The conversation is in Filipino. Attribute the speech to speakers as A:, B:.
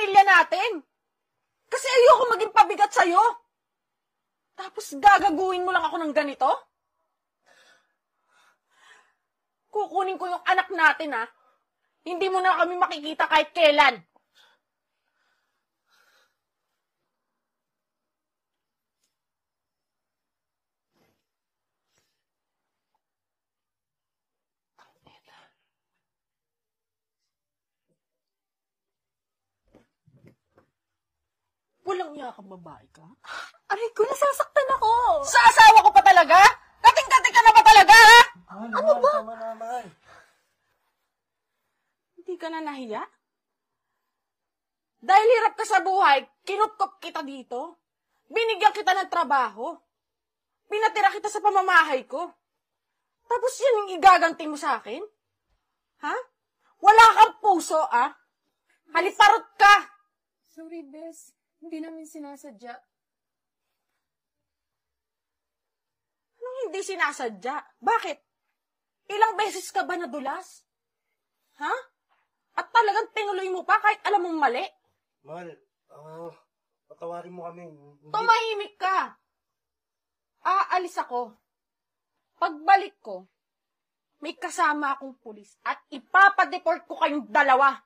A: pamilya natin. Kasi ayoko maging pabigat sa'yo. Tapos gagaguhin mo lang ako ng ganito? Kukunin ko yung anak natin, ha? Hindi mo na kami makikita kahit kailan. Walang iya kang babae ka?
B: Aray ko, nasasaktan ako.
A: Sa asawa ko pa talaga? Kating-kating ka na ba talaga, ha?
C: Ano ba? Tama naman.
A: Hindi ka na nahiya? Dahil hirap ka sa buhay, kinupkop kita dito. Binigyan kita ng trabaho. Pinatira kita sa pamamahay ko. Tapos yan yung igaganti mo sa akin? Ha? Wala kang puso, ah? Haliparot ka!
B: Sorry, Bes. Hindi namin sinasadya.
A: Anong hindi sinasadya? Bakit? Ilang beses ka ba nadulas? Ha? At talagang tinuloy mo pa kahit alam mong mali?
C: Mahal, patawarin mo kami.
A: Tumahimik ka! Aalis ako. Pagbalik ko, may kasama akong pulis at ipapadeport ko kayong dalawa.